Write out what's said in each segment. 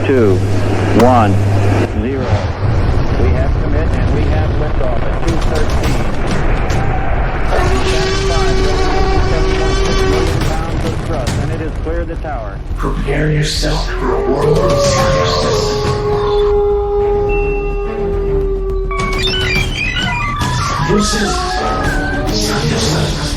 2, 1, 0. We have commit and we have liftoff at 2:13. 7.6 million pounds of thrust, and it has cleared the tower. Prepare yourself for a world of consciousness. This is consciousness.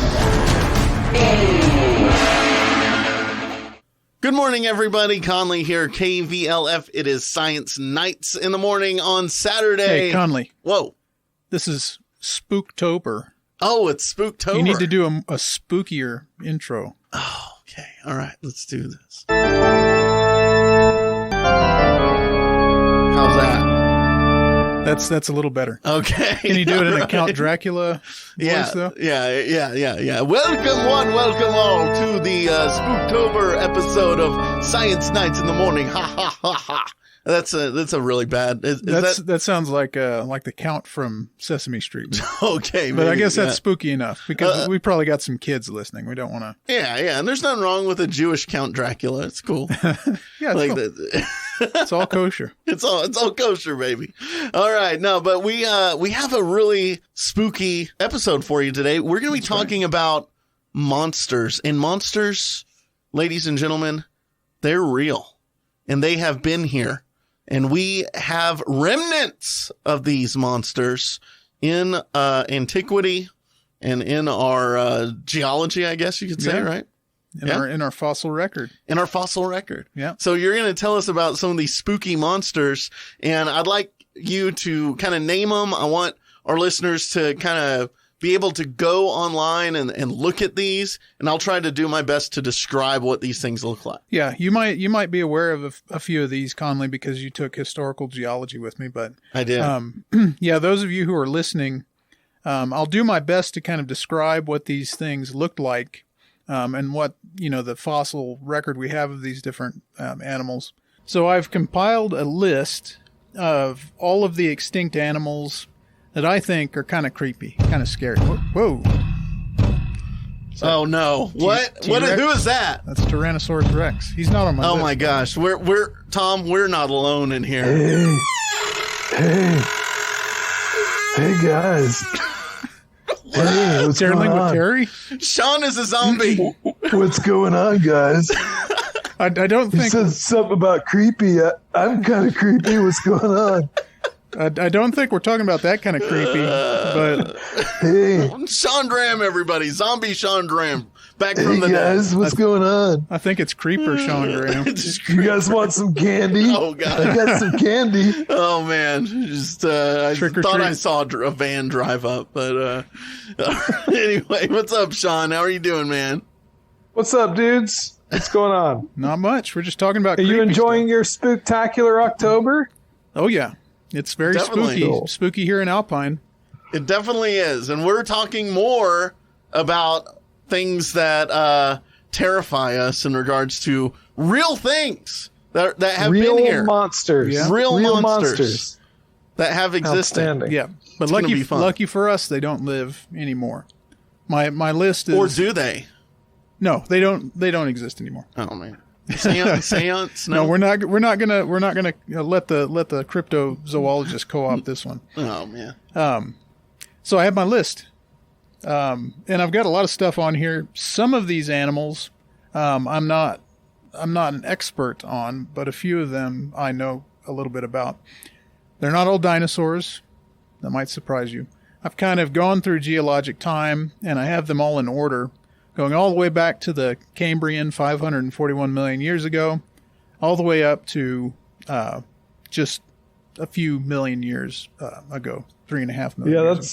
Good morning, everybody. Conley here, KVLF. It is Science Nights in the morning on Saturday. Hey, Conley. Whoa. This is Spooktober. Oh, it's Spooktober. You need to do a spookier intro. Oh, okay. All right. Let's do this. How's that? That's a little better. Okay. Can you do it in a Count Dracula voice, though? Yeah. Welcome one, welcome all to the Spooktober episode of Science Nights in the morning. Ha, ha, ha, ha. That's a really bad. That sounds like the Count from Sesame Street. Okay, but I guess that's spooky enough because we probably got some kids listening. We don't want to. Yeah, and there's nothing wrong with a Jewish Count Dracula. It's cool. Yeah, it's cool. It's all kosher. It's all kosher, baby. All right, no, but we have a really spooky episode for you today. We're going to be talking about monsters, and monsters, ladies and gentlemen, they're real, and they have been here. And we have remnants of these monsters in antiquity and in our geology, I guess you could say, right? In our fossil record. In our fossil record. Yeah. So you're going to tell us about some of these spooky monsters, and I'd like you to kind of name them. I want our listeners to kind of be able to go online and look at these, and I'll try to do my best to describe what these things look like. Yeah, you might be aware of a few of these, Conley, because you took historical geology with me. But I did. Yeah, those of you who are listening, I'll do my best to kind of describe what these things looked like, and what the fossil record we have of these different animals. So I've compiled a list of all of the extinct animals that I think are kind of creepy, kind of scary. Whoa. Oh no. What? Who is that? That's Tyrannosaurus Rex. He's not on my list. Oh my gosh. We're not alone in here. Hey guys. Hey, what's going on? With Terry? Sean is a zombie. What's going on, guys? I don't think... You said something about creepy. I'm kind of creepy. What's going on? I don't think we're talking about that kind of creepy, but... Hey. Sean Dram, everybody. Zombie Sean Dram. Back from the guys, what's going on? I think it's Creeper Sean Graham. You guys want some candy? Oh, God. I got some candy. Oh, man. Just, I thought I saw a van drive up, but anyway, what's up, Sean? How are you doing, man? What's up, dudes? What's going on? Not much. We're just talking about Are you enjoying your spooktacular October? Oh, yeah. It's very spooky. Cool. Spooky here in Alpine. It definitely is. And we're talking more about things that terrify us in regards to real things that have been here. Monsters. Yeah. Real monsters that have existed. Yeah. But lucky for us, they don't live anymore. My list is... Or do they? No, they don't exist anymore. Oh, man. Seance? No, we're not gonna let the cryptozoologist co-opt this one. Oh man. So I have my list, and I've got a lot of stuff on here. Some of these animals, I'm not an expert on, but a few of them I know a little bit about. They're not all dinosaurs. That might surprise you. I've kind of gone through geologic time, and I have them all in order, going all the way back to the Cambrian 541 million years ago, all the way up to just a few million years ago, 3.5 million years ago.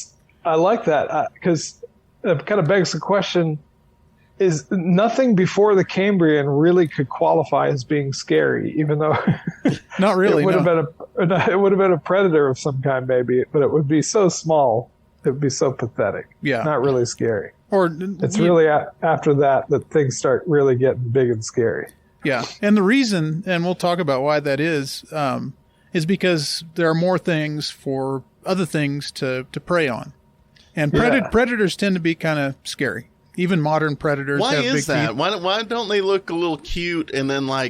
I like that because it kind of begs the question, is nothing before the Cambrian really could qualify as being scary, even though not really, it would have been a predator of some kind maybe, but it would be so small, it would be so pathetic. Yeah. Not really scary. Or it's really after that things start really getting big and scary. Yeah, and the reason, and we'll talk about why that is because there are more things for other things to prey on. And predators tend to be kind of scary. Even modern predators have big teeth. Why is that? Why don't they look a little cute and then rah?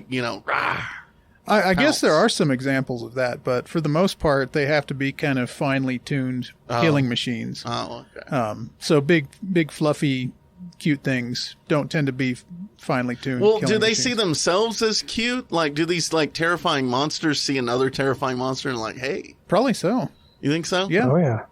I guess there are some examples of that, but for the most part, they have to be kind of finely tuned killing machines. Oh, okay. So big, fluffy, cute things don't tend to be finely tuned. Well, do killing they machines. see themselves as cute? Like, do these like terrifying monsters see another terrifying monster and like, hey? Probably so. You think so? Yeah. Oh yeah.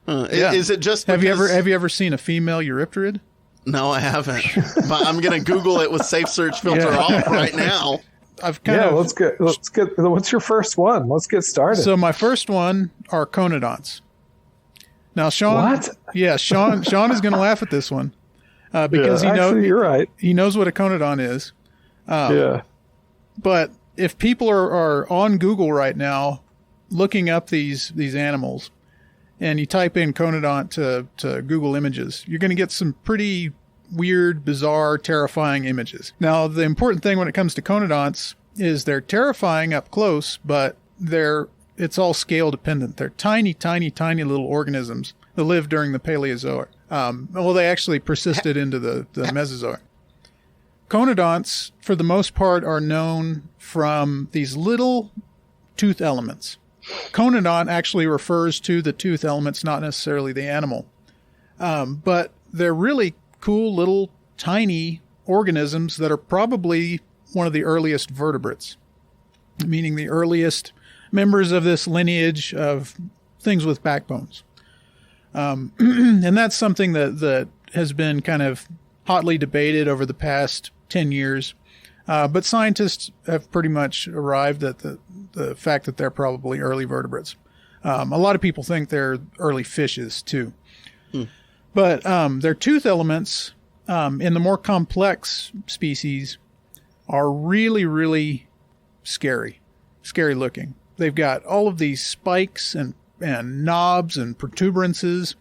Yeah. Is it just Have you because- ever seen a female Eurypterid? No, I haven't. But I'm gonna Google it with safe search filter Yeah. off right now. I've kind Yeah, of let's get. What's your first one? Let's get started. So my first one are conodonts. Now, Sean. What? Yeah, Sean is going to laugh at this one because Actually, you're right. he knows what a conodont is. Yeah. But if people are on Google right now looking up these animals, and you type in conodont to Google Images, you're going to get some pretty weird, bizarre, terrifying images. Now, the important thing when it comes to conodonts is they're terrifying up close, but it's all scale dependent. They're tiny, tiny, tiny little organisms that live during the Paleozoic. They actually persisted into the Mesozoic. Conodonts, for the most part, are known from these little tooth elements. Conodont actually refers to the tooth elements, not necessarily the animal. But they're really cool little tiny organisms that are probably one of the earliest vertebrates, meaning the earliest members of this lineage of things with backbones. And that's something that has been kind of hotly debated over the past 10 years. But scientists have pretty much arrived at the fact that they're probably early vertebrates. A lot of people think they're early fishes too. But their tooth elements in the more complex species are really, really scary looking. They've got all of these spikes and knobs and protuberances.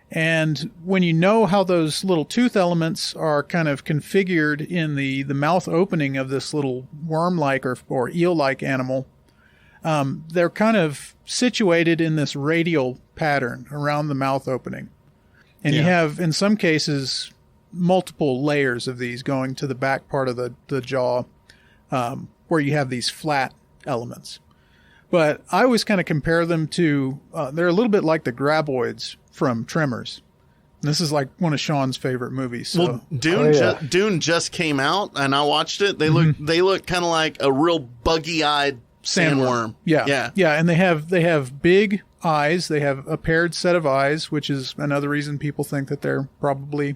And when you know how those little tooth elements are kind of configured in the mouth opening of this little worm-like or eel-like animal, they're kind of situated in this radial pattern around the mouth opening. And you have, in some cases, multiple layers of these going to the back part of the jaw, where you have these flat elements. But I always kind of compare them to, they're a little bit like the graboids from Tremors. This is like one of Sean's favorite movies. So. Well, Dune just came out, and I watched it. They look kind of like a real buggy-eyed sandworm. Yeah, and they have big eyes. They have a paired set of eyes, which is another reason people think that they're probably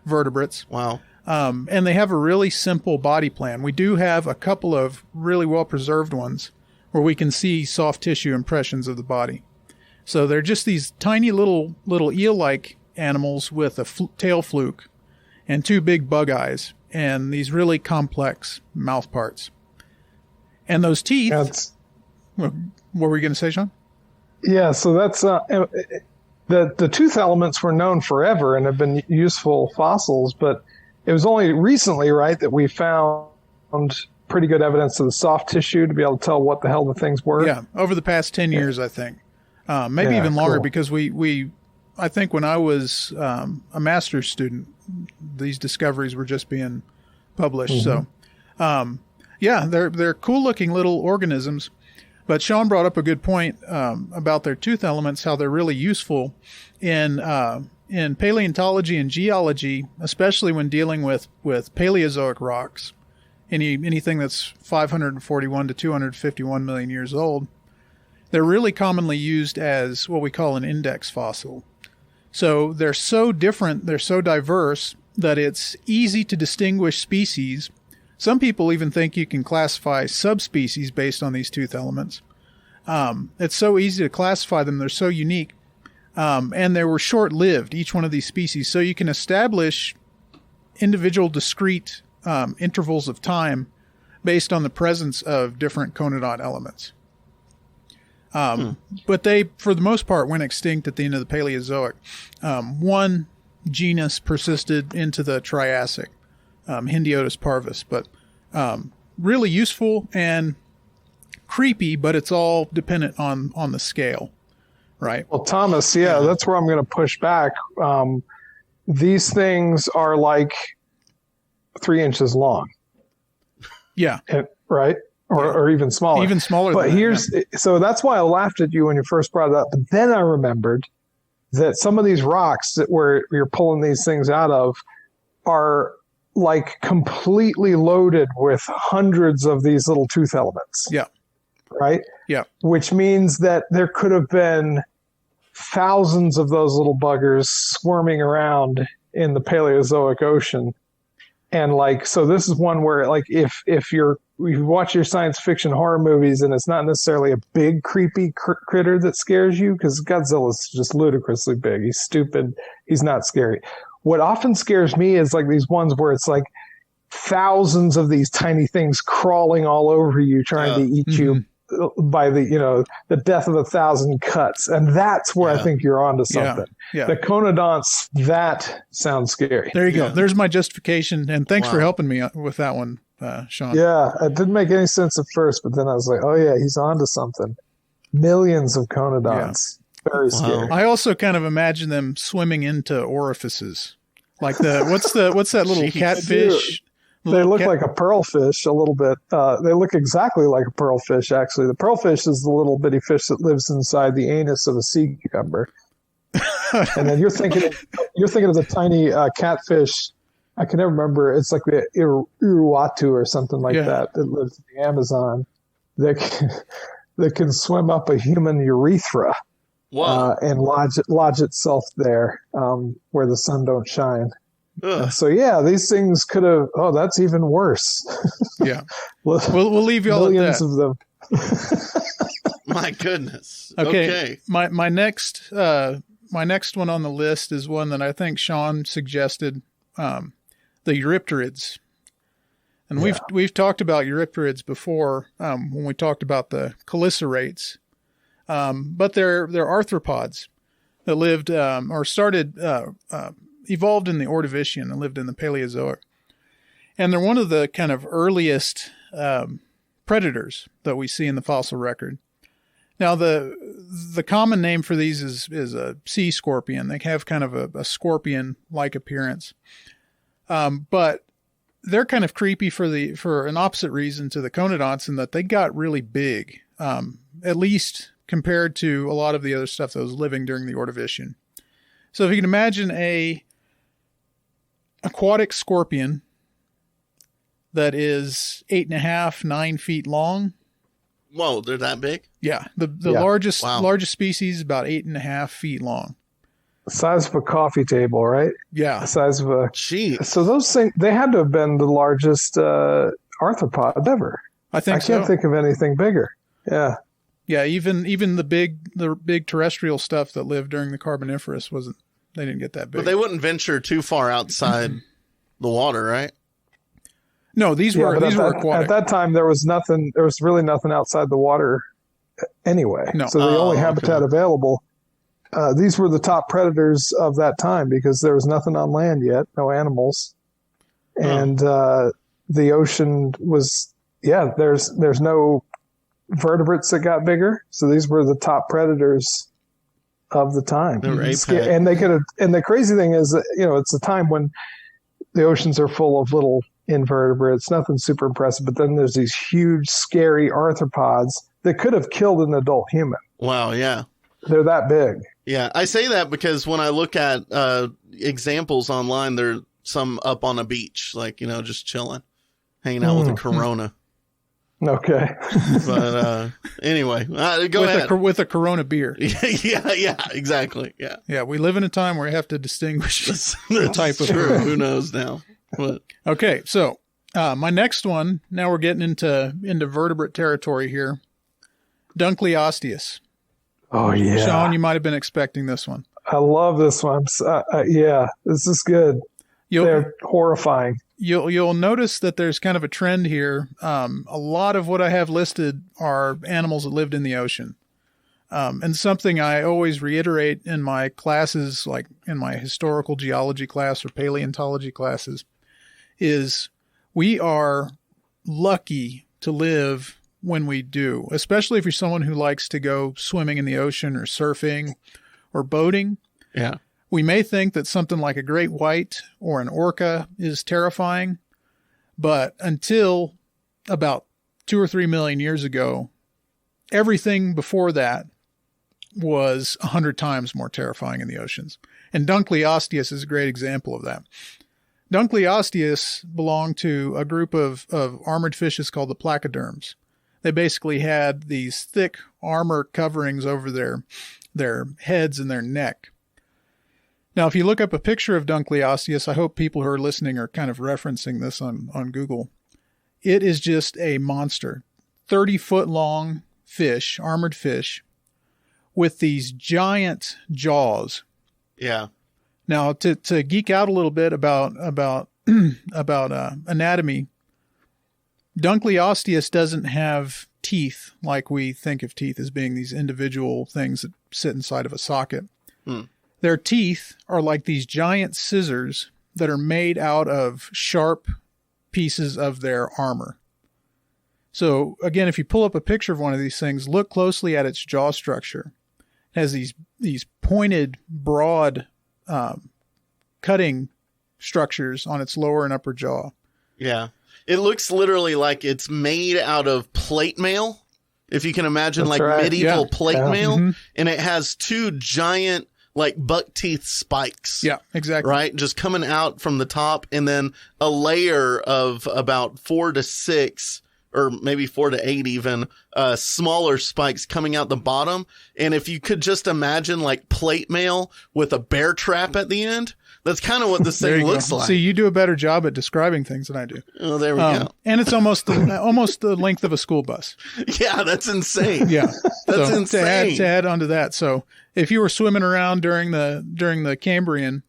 vertebrates. Wow. And they have a really simple body plan. We do have a couple of really well-preserved ones where we can see soft tissue impressions of the body. So they're just these tiny little eel-like animals with a tail fluke and two big bug eyes and these really complex mouth parts. And those teeth... What were you going to say, Sean? Yeah, so that's... the tooth elements were known forever and have been useful fossils, but it was only recently, right, that we found pretty good evidence of the soft tissue to be able to tell what the hell the things were. Yeah, over the past 10 years, I think. Maybe even longer, because I think when I was a master's student, these discoveries were just being published. So, they're cool-looking little organisms. But Sean brought up a good point about their tooth elements, how they're really useful in paleontology and geology, especially when dealing with Paleozoic rocks. Anything that's 541 to 251 million years old. They're really commonly used as what we call an index fossil. So they're so different, they're so diverse, that it's easy to distinguish species. Some people even think you can classify subspecies based on these tooth elements. It's so easy to classify them, they're so unique. And they were short-lived, each one of these species. So you can establish individual discrete intervals of time based on the presence of different conodont elements. But they, for the most part, went extinct at the end of the Paleozoic. One genus persisted into the Triassic, Hindiotus parvus, but really useful and creepy, but it's all dependent on the scale, right? Well, Thomas, that's where I'm going to push back. These things are like 3 inches long. Yeah. Right? or even smaller. Even smaller But than that, so that's why I laughed at you when you first brought it up. But then I remembered that some of these rocks that where you're pulling these things out of are like completely loaded with hundreds of these little tooth elements. Yeah. Right? Yeah. Which means that there could have been thousands of those little buggers swarming around in the Paleozoic ocean. And like, so this is one where like, if you watch your science fiction horror movies and it's not necessarily a big creepy critter that scares you, because Godzilla's just ludicrously big. He's stupid. He's not scary. What often scares me is like these ones where it's like thousands of these tiny things crawling all over you, trying to eat you by the death of 1,000 cuts. And that's where I think you're onto something. Yeah. The conodonts, that sounds scary. There you go. There's my justification. And thanks for helping me with that one, Sean. Yeah, it didn't make any sense at first, but then I was like, oh yeah, he's onto something. Millions of conodonts. Very scary. I also kind of imagine them swimming into orifices. Like what's that little catfish? They look like a pearlfish a little bit. They look exactly like a pearlfish, actually. The pearlfish is the little bitty fish that lives inside the anus of a sea cucumber. And then you're thinking of the tiny catfish. I can never remember. It's like the Uruwatu or something like that lives in the Amazon. That can swim up a human urethra and lodge itself there where the sun don't shine. So yeah, these things could have. Oh, that's even worse. Yeah, we'll leave you all millions at that. of them. My goodness. Okay. My next one on the list is one that I think Sean suggested, the Eurypterids, and we've talked about Eurypterids before when we talked about the chelicerates, but they're arthropods that lived or started. Evolved in the Ordovician and lived in the Paleozoic. And they're one of the kind of earliest predators that we see in the fossil record. Now, the common name for these is a sea scorpion. They have kind of a scorpion-like appearance. But they're kind of creepy for an opposite reason to the conodonts, in that they got really big, at least compared to a lot of the other stuff that was living during the Ordovician. So if you can imagine a aquatic scorpion that is 8.5, 9 feet long. Whoa, they're that big? Yeah. The largest species is about 8.5 feet long. The size of a coffee table, right? Yeah. The size of a... Jeez. So those things, they had to have been the largest arthropod ever. I can't think of anything bigger. Yeah. Yeah, even the big terrestrial stuff that lived during the Carboniferous they didn't get that big. But they wouldn't venture too far outside the water, right? No, these were aquatic. At that time, there was really nothing outside the water anyway. No. So the only habitat available, these were the top predators of that time, because there was nothing on land yet, no animals. And the ocean was, there's no vertebrates that got bigger. So these were the top predators of the time. And they could have, and the crazy thing is that, it's a time when the oceans are full of little invertebrates, nothing super impressive, but then there's these huge, scary arthropods that could have killed an adult human. Wow, yeah. They're that big. Yeah, I say that because when I look at examples online, there's some up on a beach, like, just chilling, hanging out with a Corona. Okay. But anyway, go ahead. With a Corona beer. Yeah, exactly. Yeah. Yeah, we live in a time where you have to distinguish the type of brew. Who knows now? But. Okay, so my next one, now we're getting into vertebrate territory here. Dunkleosteus. Oh, yeah. Sean, you might have been expecting this one. I love this one. Yeah, this is good. They're horrifying. You'll notice that there's kind of a trend here. A lot of what I have listed are animals that lived in the ocean. And something I always reiterate in my classes, like in my historical geology class or paleontology classes, is we are lucky to live when we do, especially if you're someone who likes to go swimming in the ocean or surfing or boating. Yeah. We may think that something like a great white or an orca is terrifying, but until about 2 or 3 million years ago, everything before that was 100 times more terrifying in the oceans. And Dunkleosteus is a great example of that. Dunkleosteus belonged to a group of armored fishes called the placoderms. They basically had these thick armor coverings over their heads and their neck. Now, if you look up a picture of Dunkleosteus, I hope people who are listening are kind of referencing this on Google. It is just a monster. 30-foot long fish, armored fish, with these giant jaws. Yeah. Now, to geek out a little bit about anatomy, Dunkleosteus doesn't have teeth like we think of teeth as being these individual things that sit inside of a socket. Their teeth are like these giant scissors that are made out of sharp pieces of their armor. So, again, if you pull up a picture of one of these things, look closely at its jaw structure. It has these pointed, broad cutting structures on its lower and upper jaw. Yeah. It looks literally like it's made out of plate mail, if you can imagine. That's like right. Medieval plate mail. Mm-hmm. And it has two giant, like buck teeth spikes. Yeah, exactly. Right? Just coming out from the top, and then a layer of about 4 to 6 or maybe 4 to 8 even, smaller spikes coming out the bottom. And if you could just imagine like plate mail with a bear trap at the end, that's kind of what this thing looks like. See, you do a better job at describing things than I do. Oh, there we go. And it's almost the length of a school bus. Yeah, that's insane. Yeah, that's insane. To add onto that, so if you were swimming around during the Cambrian,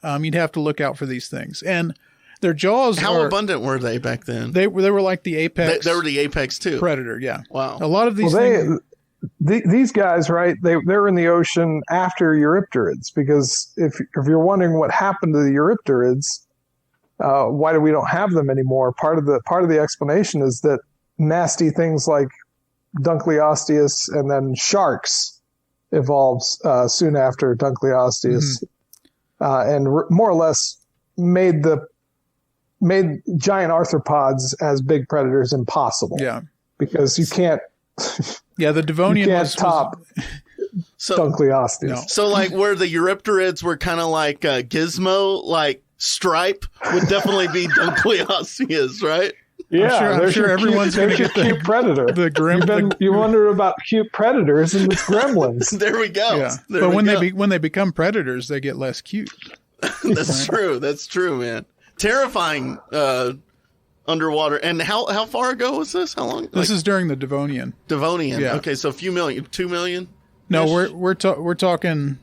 you'd have to look out for these things. And their jaws. How abundant were they back then? They were like the apex. They were the apex too. Predator. Yeah. Wow. A lot of these things. These guys, right? They're in the ocean after Eurypterids, because if you're wondering what happened to the Eurypterids, why do we don't have them anymore? Part of the explanation is that nasty things like Dunkleosteus and then sharks evolved soon after Dunkleosteus, and more or less made giant arthropods as big predators impossible. Yeah, because you can't. Yeah, the Devonian was top Dunkleosteus. No. So, like, where the Eurypterids were kind of like Gizmo, like Stripe, would definitely be Dunkleosteus, right? Yeah, I'm sure everyone's going to get the cute predator. The grim. You wonder about cute predators and it's gremlins. There we go. Yeah, but when they become predators, they get less cute. That's true. That's true, man. Terrifying. Underwater. And how far ago was this? How long? This is during the Devonian. Devonian. Yeah. Okay, so a few million, 2 million? No, we're talking,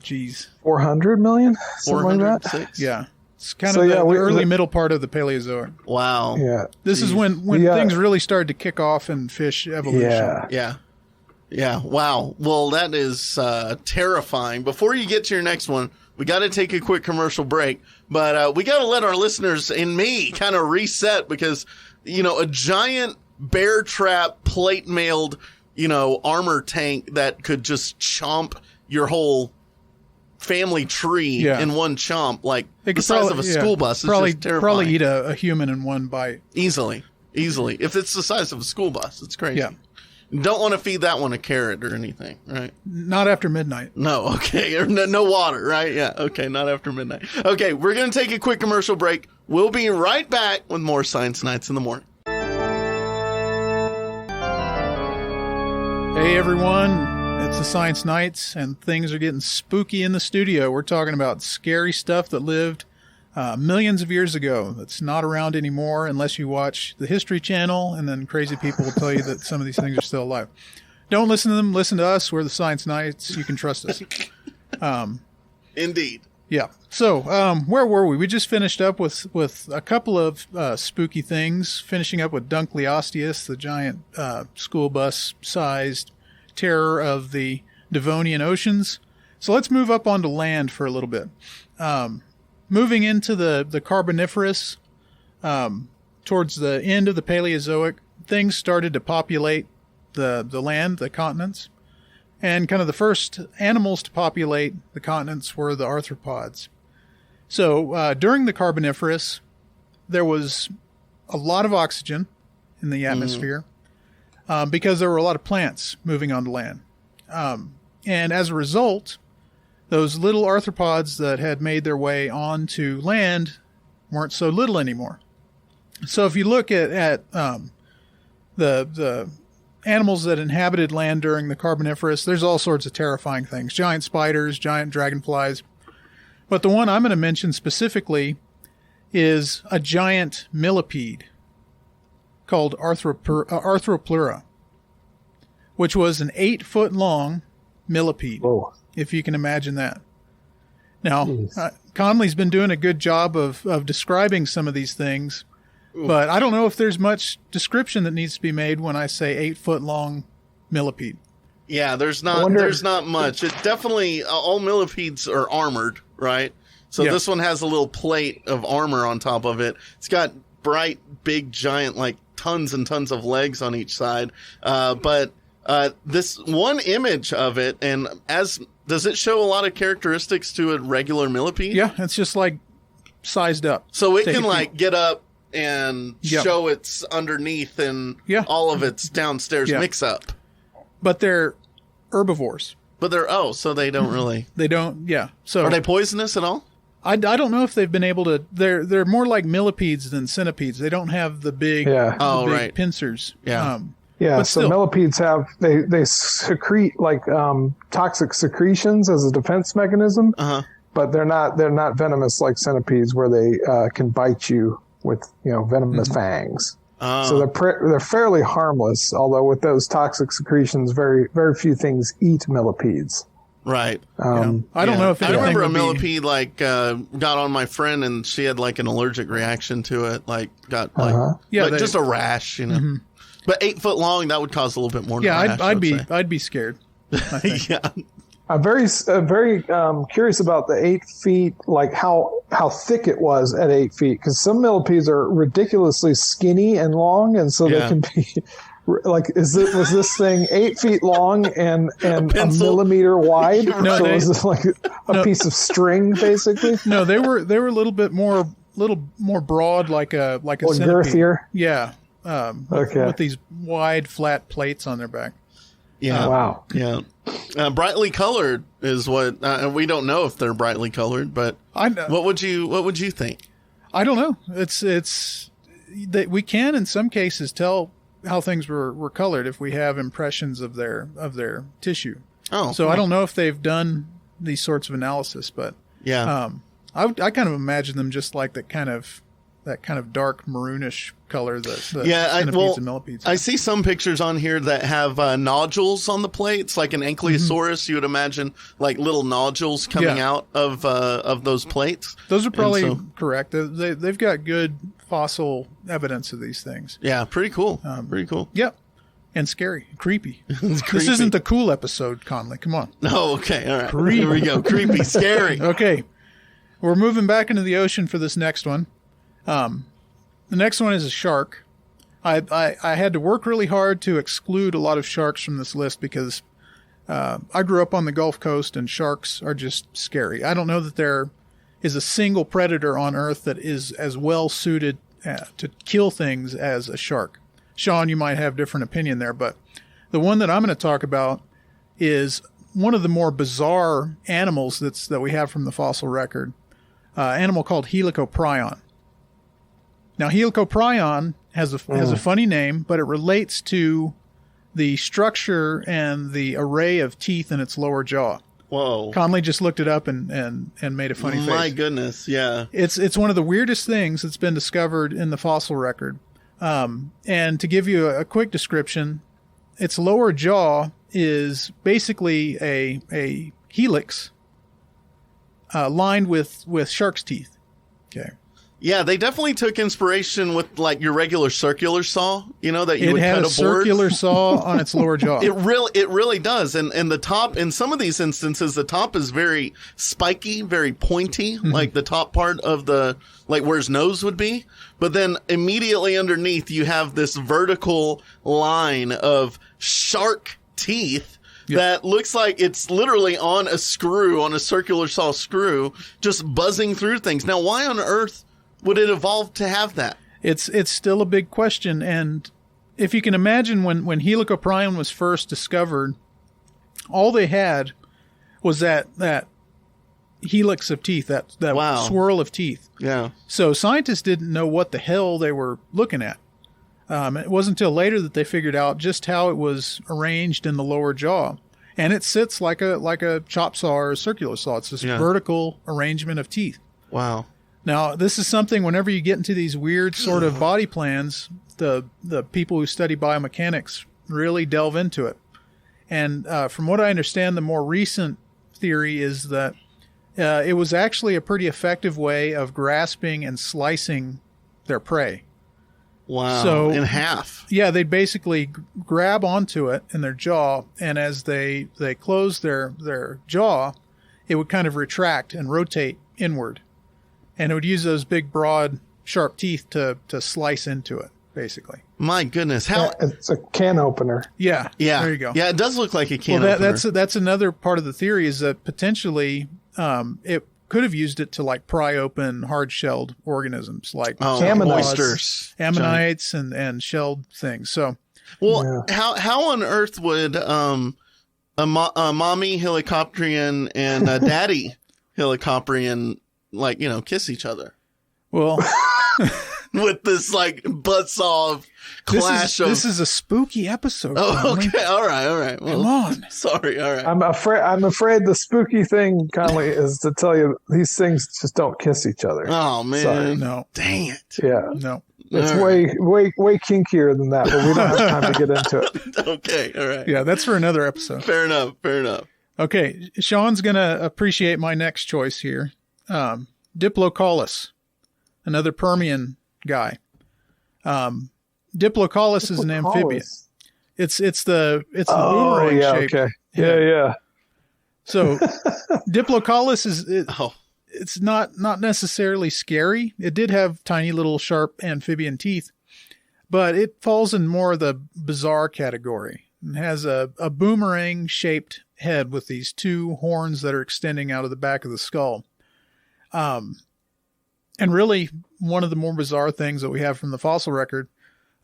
geez, 400 million, something like that. Yeah, it's kind of the early middle part of the Paleozoic. Wow. Yeah. This is when things really started to kick off in fish evolution. Yeah. Wow. Well, that is terrifying. Before you get to your next one, we got to take a quick commercial break, but we got to let our listeners and me kind of reset, because, a giant bear trap plate mailed, armor tank that could just chomp your whole family tree in one chomp, like the size of a school bus. Is just terrifying. Probably eat a human in one bite. Easily. If it's the size of a school bus, it's crazy. Yeah. Don't want to feed that one a carrot or anything, right? Not after midnight. No, okay. Or no water, right? Yeah, okay, not after midnight. Okay, we're going to take a quick commercial break. We'll be right back with more Science Nights in the Morning. Hey, everyone. It's the Science Nights, and things are getting spooky in the studio. We're talking about scary stuff that lived millions of years ago that's not around anymore unless you watch the History Channel, and then crazy people will tell you that some of these things are still alive. Don't listen to them. Listen to us. We're the Science Knights. You can trust us. Indeed. Yeah. So where were we? We just finished up with a couple of spooky things, finishing up with Dunkleosteus, the giant school bus-sized terror of the Devonian oceans. So let's move up onto land for a little bit. Moving into the Carboniferous, towards the end of the Paleozoic, things started to populate the land, the continents. And kind of the first animals to populate the continents were the arthropods. So during the Carboniferous, there was a lot of oxygen, in the atmosphere because there were a lot of plants moving onto land. And as a result, those little arthropods that had made their way onto land weren't so little anymore. So if you look at the animals that inhabited land during the Carboniferous, there's all sorts of terrifying things. Giant spiders, giant dragonflies. But the one I'm going to mention specifically is a giant millipede called Arthropleura, which was an 8-foot-long millipede, if you can imagine that. Now, Conley's been doing a good job of describing some of these things, but I don't know if there's much description that needs to be made when I say 8-foot-long millipede. Yeah, there's not much. It definitely, all millipedes are armored, right? So this one has a little plate of armor on top of it. It's got bright, big, giant, like tons and tons of legs on each side. But this one image of it, and does it show a lot of characteristics to a regular millipede? Yeah, it's just like sized up. So it can like get up and show its underneath and all of its downstairs mix up. But they're herbivores. But so they don't really. They don't. Yeah. So are they poisonous at all? I don't know if they've been able to. They're more like millipedes than centipedes. They don't have the big big pincers. So still. millipedes they secrete like toxic secretions as a defense mechanism, but they're not venomous like centipedes where they can bite you with venomous fangs. So they're fairly harmless, although with those toxic secretions, very very few things eat millipedes. Right. I don't know if I remember a millipede got on my friend and she had like an allergic reaction to it. Like just a rash, But 8 foot long, that would cause a little bit more. Yeah, rash, I'd be scared. Yeah. I'm very curious about the 8 feet, like how thick it was at 8 feet, because some millipedes are ridiculously skinny and long, and so they can be like, was this thing 8 feet long and a millimeter wide? No, was this like a piece of string, basically? No, they were a little more broad, like a centipede. Girthier. Yeah. With these wide, flat plates on their back. Yeah. Wow. Yeah. Brightly colored is what we don't know if they're brightly colored, but what would you think? I don't know. It's that we can in some cases tell how things were colored if we have impressions of their tissue. Oh, so I don't know if they've done these sorts of analysis, but I kind of imagine them just like that kind of dark maroonish color that centipedes and millipedes have. I see some pictures on here that have nodules on the plates, like an ankylosaurus. You would imagine like little nodules coming out of those plates. Those are probably correct. They've got good fossil evidence of these things. Yeah, pretty cool. Pretty cool. Yep. And scary. Creepy. This isn't the cool episode, Conley. Come on. Oh, okay. All right. Here we go. Creepy, scary. Okay. We're moving back into the ocean for this next one. The next one is a shark. I had to work really hard to exclude a lot of sharks from this list because I grew up on the Gulf Coast and sharks are just scary. I don't know that there is a single predator on Earth that is as well suited to kill things as a shark. Sean, you might have different opinion there, but the one that I'm going to talk about is one of the more bizarre animals that we have from the fossil record, animal called Helicoprion. Now, Helicoprion has a funny name, but it relates to the structure and the array of teeth in its lower jaw. Whoa. Conley just looked it up and made a funny face. My goodness, yeah. It's one of the weirdest things that's been discovered in the fossil record. And to give you a quick description, its lower jaw is basically a helix lined with shark's teeth. Okay. Yeah, they definitely took inspiration with like your regular circular saw, that you would cut a board. It had a circular saw on its lower jaw. It really does. And the top, in some of these instances, the top is very spiky, very pointy, like the top part of like where his nose would be. But then immediately underneath, you have this vertical line of shark teeth. Yep. That looks like it's literally on a circular saw screw, just buzzing through things. Now, why on earth would it evolve to have that? It's still a big question, and if you can imagine when Helicoprion was first discovered, all they had was that helix of teeth, that Wow. swirl of teeth. Yeah. So scientists didn't know what the hell they were looking at. It wasn't until later that they figured out just how it was arranged in the lower jaw. And it sits like a chop saw or a circular saw. It's this vertical arrangement of teeth. Wow. Now, this is something whenever you get into these weird sort of body plans, the people who study biomechanics really delve into it. And from what I understand, the more recent theory is that it was actually a pretty effective way of grasping and slicing their prey. Wow. So, in half. Yeah, they'd basically grab onto it in their jaw, and as they closed their jaw, it would kind of retract and rotate inward. And it would use those big, broad, sharp teeth to slice into it, basically. My goodness. How? It's a can opener. Yeah. Yeah. There you go. Yeah, it does look like a can Well, opener. that's another part of the theory is that potentially it could have used it to like pry open hard-shelled organisms like Ammonites. Oysters. ammonites and shelled things. So, Well, how on earth would a mommy helicopterian and a daddy helicopterian kiss each other well, with this like buzzsaw of clash of? this is a spooky episode. Oh, Conley. okay, all right. Well, Come on. sorry, all right. I'm afraid the spooky thing, Conley, is to tell you these things just don't kiss each other. Oh man, Sorry. No, dang it. Yeah, no. it's All way kinkier than that, but we don't have time to get into it. Okay, all right. Yeah, that's for another episode. Fair enough. Okay, Sean's going to appreciate my next choice here. Diplocaulus, another Permian guy. Diplocaulus is an amphibian. It's the boomerang shape. Okay. Yeah. So Diplocaulus is Oh, it's not necessarily scary. It did have tiny little sharp amphibian teeth, but it falls in more of the bizarre category. It has a boomerang shaped head with these two horns that are extending out of the back of the skull. And really one of the more bizarre things that we have from the fossil record.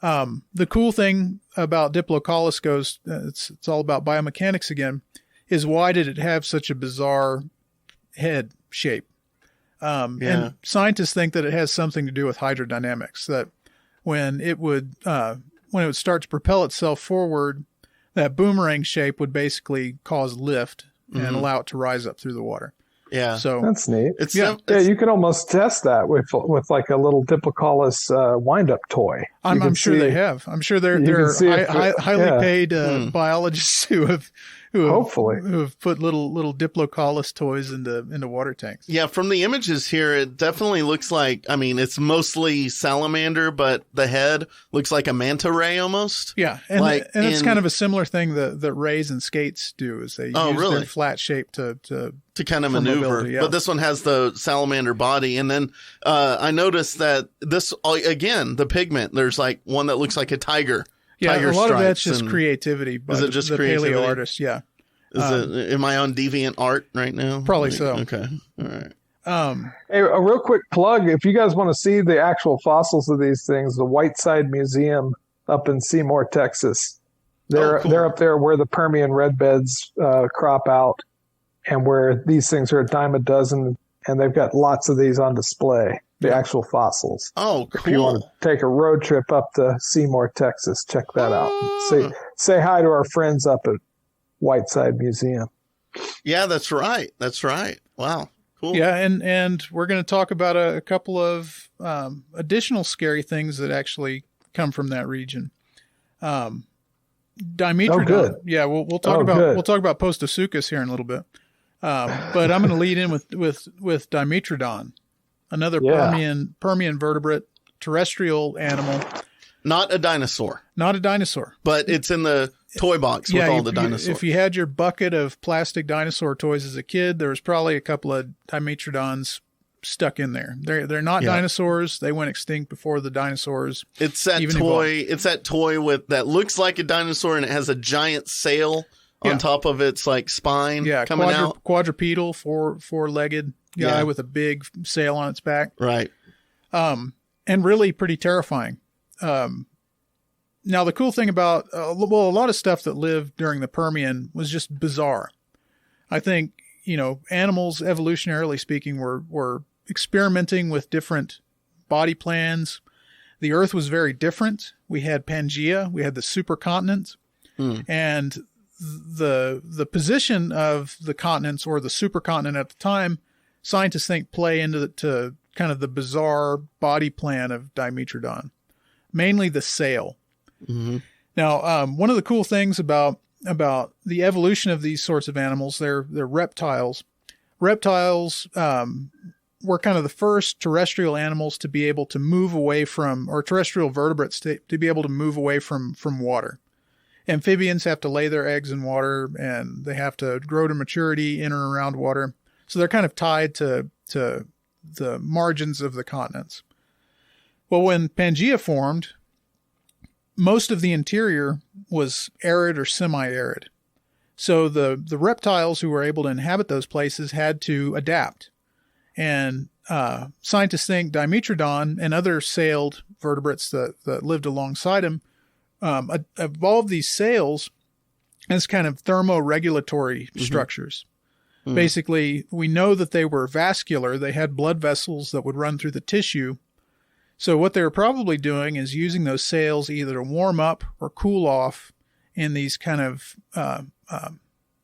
The cool thing about Diplocaulus goes, it's all about biomechanics again, is why did it have such a bizarre head shape? And scientists think that it has something to do with hydrodynamics, that when it would start to propel itself forward, that boomerang shape would basically cause lift and allow it to rise up through the water. yeah. So That's neat. It's Yeah. Yeah, you can almost test that with like a little Diplocaulus wind-up toy. I'm sure they have. I'm sure there you can are see if it- highly yeah. paid biologists who have Hopefully. put little Diplocaulus toys into water tanks. Yeah, from the images here, it definitely looks like, I mean, it's mostly salamander, but the head looks like a manta ray almost. Yeah, and Like it's kind of a similar thing that rays and skates do, is they use really? their flat shape to To kind of for maneuver. mobility, yeah. But this one has the salamander body. And then I noticed that this, again, the pigment, there's like one that looks like a tiger. yeah. Tiger A lot of that's stripes just and- creativity. By Is it just the creativity? paleo artist? Yeah. Am I on Deviant Art right now? Probably Like, so. Okay. All right. Hey, a real quick plug. If you guys want to see the actual fossils of these things, the Whiteside Museum up in Seymour, Texas. They're cool. they're up there where the Permian red beds crop out and where these things are a dime a dozen, and they've got lots of these on display, the actual fossils. Oh, If you want cool. to take a road trip up to Seymour, Texas, check that out. Say hi to our friends up at Whiteside Museum. Yeah, that's right. That's right. Wow. Cool. Yeah, and we're going to talk about a couple of additional scary things that actually come from that region. Dimetrodon. Oh, good. Yeah, we'll talk about Postosuchus here in a little bit. But I'm going to lead in with Dimetrodon, another Permian vertebrate, terrestrial animal, Not a dinosaur, not a dinosaur. but it's in the toy box with all the dinosaurs. If you had your bucket of plastic dinosaur toys as a kid, there was probably a couple of Dimetrodons stuck in there. They're not dinosaurs. They went extinct before the dinosaurs. It's that even toy. evolved. It's that toy with that looks like a dinosaur and it has a giant sail on top of its like spine coming out. Quadrupedal, four-legged guy Yeah. with a big sail on its back. Right. And really pretty terrifying. Now, the cool thing about, a lot of stuff that lived during the Permian was just bizarre. I think, animals, evolutionarily speaking, were experimenting with different body plans. The Earth was very different. We had Pangea, we had the supercontinents, and the position of the continents or the supercontinent at the time, scientists think play into kind of the bizarre body plan of Dimetrodon, mainly the sail. Mm-hmm. Now, one of the cool things about the evolution of these sorts of animals, they're reptiles. Reptiles were kind of the first terrestrial animals to be able to move away from, or terrestrial vertebrates to be able to move away from water. Amphibians have to lay their eggs in water, and they have to grow to maturity in or around water. So they're kind of tied to the margins of the continents. Well, when Pangea formed, most of the interior was arid or semi-arid. So the reptiles who were able to inhabit those places had to adapt. And scientists think Dimetrodon and other sailed vertebrates that lived alongside him evolved these sails as kind of thermoregulatory structures. Mm-hmm. Basically, we know that they were vascular. They had blood vessels that would run through the tissue. So what they were probably doing is using those sails either to warm up or cool off in these kind of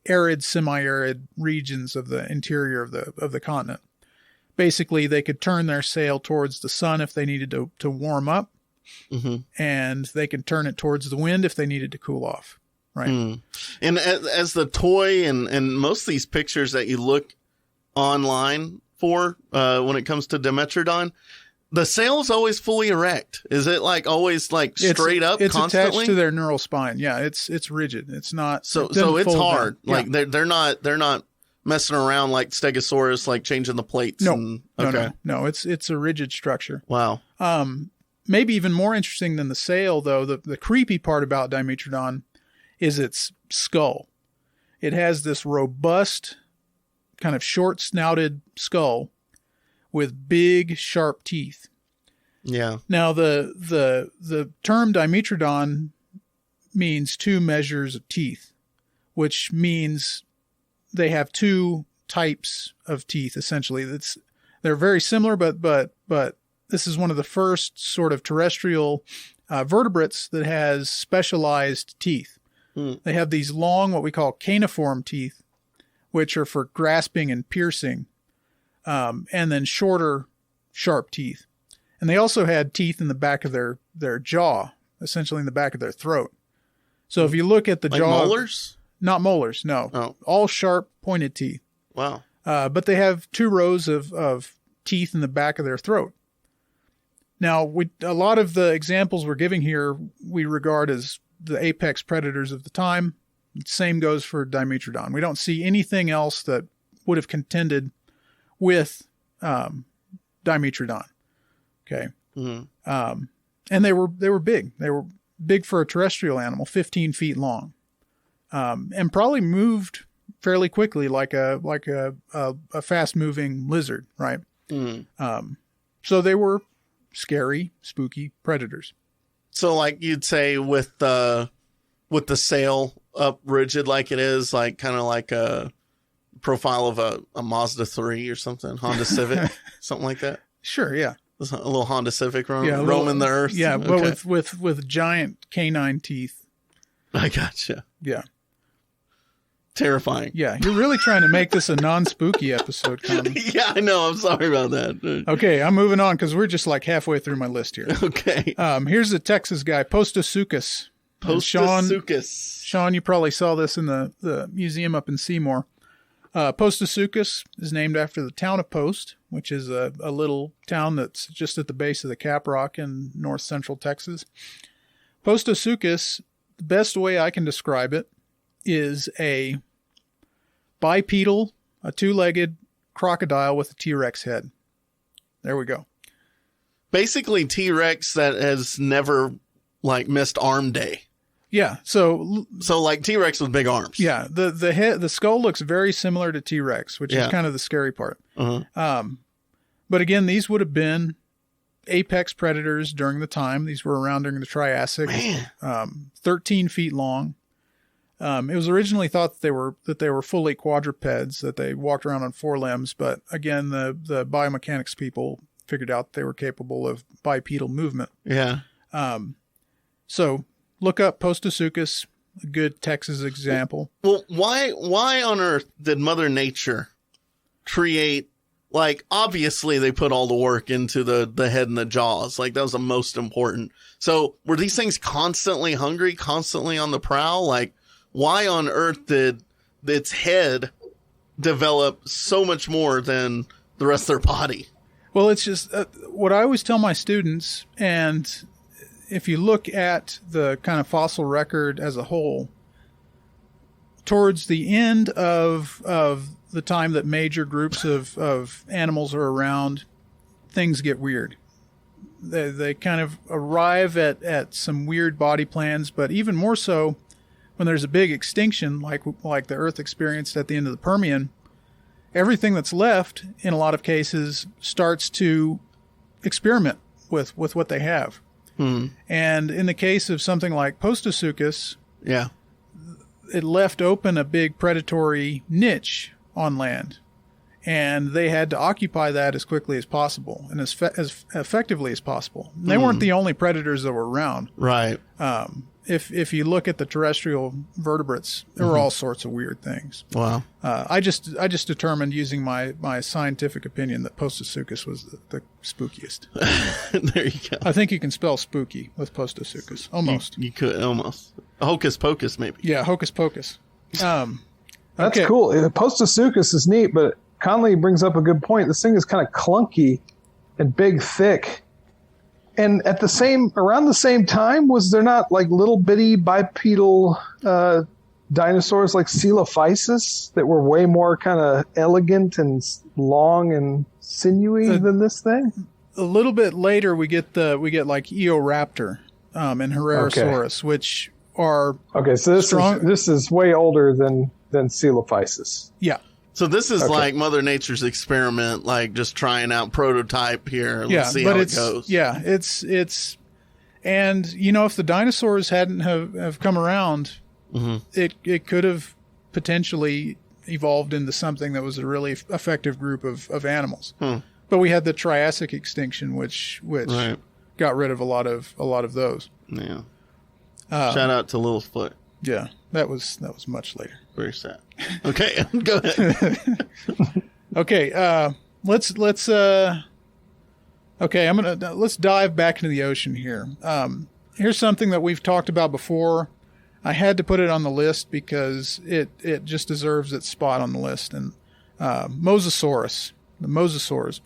arid, semi-arid regions of the interior of the continent. Basically, they could turn their sail towards the sun if they needed to warm up, and they could turn it towards the wind if they needed to cool off. Right. Mm. And as the toy and most of these pictures that you look online for when it comes to Dimetrodon, the sail is always fully erect. Is it always straight up? It's constantly? Attached to their neural spine. Yeah, it's rigid. It's not. So it's hard. Down. Yeah. They're not messing around like Stegosaurus, changing the plates. No, no. It's a rigid structure. Wow. Maybe even more interesting than the sail, though. The creepy part about Dimetrodon is its skull. It has this robust, kind of short snouted skull with big, sharp teeth. Yeah. Now, the term Dimetrodon means two measures of teeth, which means they have two types of teeth, essentially. They're very similar, but this is one of the first sort of terrestrial vertebrates that has specialized teeth. They have these long, what we call caniform teeth, which are for grasping and piercing, and then shorter, sharp teeth. And they also had teeth in the back of their jaw, essentially in the back of their throat. So if you look at the jaw... molars? Not molars, no. Oh. All sharp, pointed teeth. Wow. But they have two rows of teeth in the back of their throat. Now, a lot of the examples we're giving here, we regard as the apex predators of the time. Same goes for Dimetrodon. We don't see anything else that would have contended with Dimetrodon. Okay. Mm-hmm. And they were big. They were big for a terrestrial animal, 15 feet long, and probably moved fairly quickly, like a fast moving lizard, right? Mm-hmm. So they were scary, spooky predators. So you'd say with the sail up rigid like it is, kind of like a profile of a Mazda 3 or something, Honda Civic, something like that? Sure, yeah. A little Honda Civic roaming the earth? Yeah, okay. But with giant canine teeth. I gotcha. Yeah. Terrifying. Yeah, you're really trying to make this a non-spooky episode, Conan. Yeah, I know. I'm sorry about that. Okay, I'm moving on because we're just halfway through my list here. Okay. Here's the Texas guy, Postosuchus. Sean, you probably saw this in the museum up in Seymour. Postosuchus is named after the town of Post, which is a little town that's just at the base of the Cap Rock in north central Texas. Postosuchus, the best way I can describe it, is a bipedal, a two-legged crocodile with a T-Rex head. There we go. Basically T-Rex that has never missed arm day. Yeah. So T-Rex with big arms. Yeah. The head, the skull looks very similar to T-Rex, which is kind of the scary part. Uh-huh. But again, these would have been apex predators during the time. These were around during the Triassic. 13 feet long. It was originally thought that they were fully quadrupeds, that they walked around on four limbs, but again, the biomechanics people figured out they were capable of bipedal movement. Yeah. So look up Postosuchus, a good Texas example. Well, why on earth did Mother Nature create, like, obviously they put all the work into the head and the jaws. Like, that was the most important. So were these things constantly hungry, constantly on the prowl? Like, why on earth did its head develop so much more than the rest of their body? Well, it's just what I always tell my students, and if you look at the kind of fossil record as a whole, towards the end of the time that major groups of animals are around, things get weird. They kind of arrive at some weird body plans, but even more so when there's a big extinction like the Earth experienced at the end of the Permian, everything that's left, in a lot of cases, starts to experiment with what they have. And in the case of something like Postosuchus, Yeah. it left open a big predatory niche on land. And they had to occupy that as quickly as possible and as effectively as possible. And they weren't the only predators that were around. Right. If you look at the terrestrial vertebrates, there were all sorts of weird things. Wow. I just determined, using my scientific opinion, that Postosuchus was the spookiest. There you go. I think you can spell spooky with Postosuchus. Almost. You could almost. Hocus pocus, maybe. Yeah, hocus pocus. That's okay. cool. Postosuchus is neat, but Conley brings up a good point. This thing is kind of clunky and big, thick. And around the same time, was there not like little bitty bipedal dinosaurs like Coelophysis that were way more kind of elegant and long and sinewy than this thing? A little bit later, we get like Eoraptor and Herrerasaurus, which are so this is way older than Coelophysis. Yeah. So this is like Mother Nature's experiment, like just trying out prototype here. Let's see how it goes. Yeah, it's and if the dinosaurs hadn't have come around, it could have potentially evolved into something that was a really effective group of animals. But we had the Triassic extinction, which got rid of a lot of those. Yeah. Shout out to Littlefoot. Yeah, that was much later. Very sad. Okay, go ahead. Okay, let's dive back into the ocean here. Here's something that we've talked about before. I had to put it on the list because it just deserves its spot on the list. And Mosasaurus, the mosasaurs.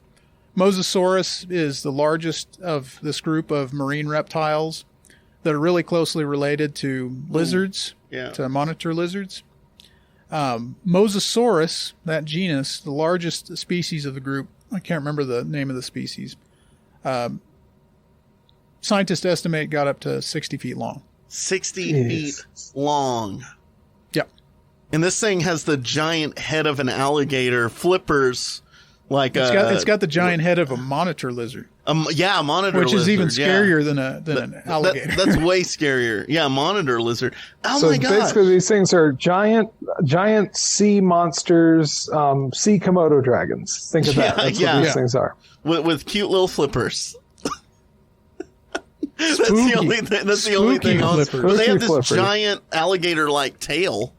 Mosasaurus is the largest of this group of marine reptiles that are really closely related to lizards, to monitor lizards. Mosasaurus, that genus, the largest species of the group, I can't remember the name of the species, scientists estimate got up to 60 feet long. 60 feet long. Yep. And this thing has the giant head of an alligator, flippers, like it's got the giant head of a monitor lizard. A monitor lizard. Which is even scarier than an alligator. That's way scarier. Yeah, monitor lizard. Oh my god! So basically, these things are giant sea monsters, sea Komodo dragons. Think of that. That's what these things are. With cute little flippers. That's the only thing. That's the only thing. But they have this giant alligator-like tail.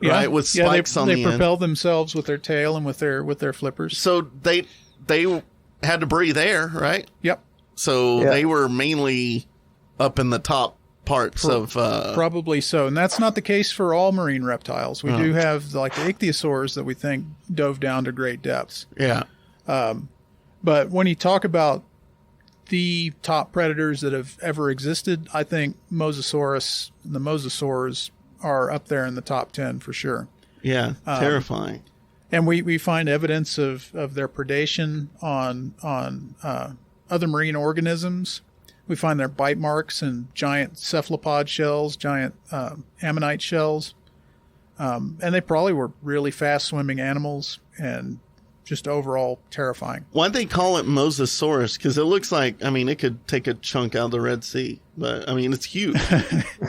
Yeah. Right, with spikes on the end. They propel themselves with their tail and with their flippers. So they had to breathe air, right? Yep. So they were mainly up in the top parts of... Probably so. And that's not the case for all marine reptiles. We do have like the ichthyosaurs that we think dove down to great depths. Yeah. But when you talk about the top predators that have ever existed, I think Mosasaurus and the mosasaurs are up there in the top 10 for sure. Yeah, terrifying. And we find evidence of their predation on other marine organisms. We find their bite marks in giant cephalopod shells, giant ammonite shells. And they probably were really fast-swimming animals and just overall terrifying. Why'd they call it Mosasaurus? Because it looks like, I mean, it could take a chunk out of the Red Sea. But, I mean, it's huge.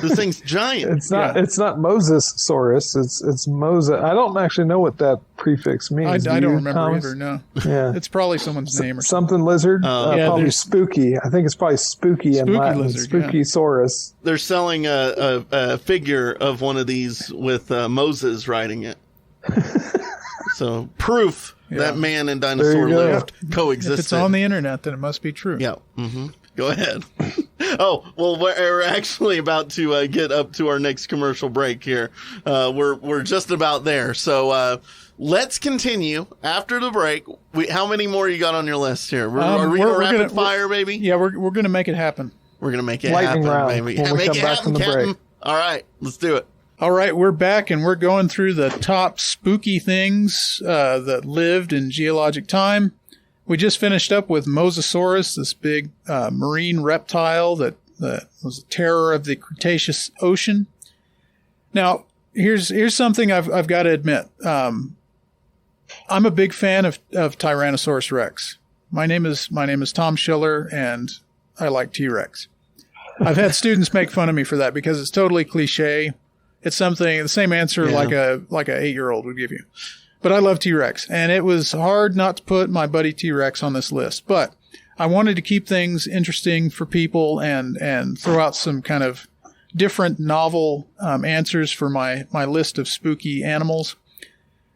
This thing's giant. It's not Mosasaurus. It's Mosa. I don't actually know what that prefix means. I Do don't you, remember Thomas? either, no. Yeah. It's probably someone's name or something. Something lizard? Yeah, probably there's- spooky. I think it's probably spooky in Spooky Latin. lizard, yeah. Spooky-saurus. They're selling a figure of one of these with Moses riding it. So, proof that man and dinosaur There you go. lived, coexisted. If it's on the internet, then it must be true. Yeah. Go ahead. Oh, well, we're actually about to get up to our next commercial break here. We're just about there. So let's continue after the break. How many more you got on your list here? Are we going to rapid fire, baby? Yeah, we're going to make it happen. We're going to make it Lightning happen, round baby. when we Make come it back happen, from the Captain. break. All right, let's do it. All right, we're back, and we're going through the top spooky things that lived in geologic time. We just finished up with Mosasaurus, this big marine reptile that was a terror of the Cretaceous ocean. Now, here's something I've got to admit. I'm a big fan of Tyrannosaurus Rex. My name is Tom Schiller, and I like T-Rex. I've had students make fun of me for that because it's totally cliche. It's the same answer like a 8-year-old would give you. But I love T-Rex, and it was hard not to put my buddy T-Rex on this list. But I wanted to keep things interesting for people and throw out some kind of different novel answers for my list of spooky animals.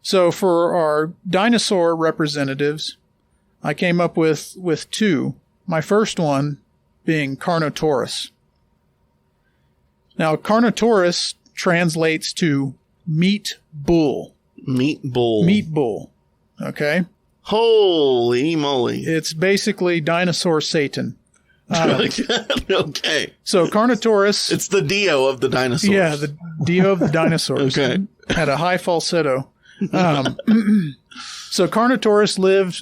So for our dinosaur representatives, I came up with two. My first one being Carnotaurus. Now, Carnotaurus translates to meat bull. Meat bull. Meat bull. Okay? Holy moly. It's basically dinosaur Satan. Okay. So Carnotaurus. It's the Dio of the dinosaurs. Yeah, the Dio of the dinosaurs. Okay. Had a high falsetto. So Carnotaurus lived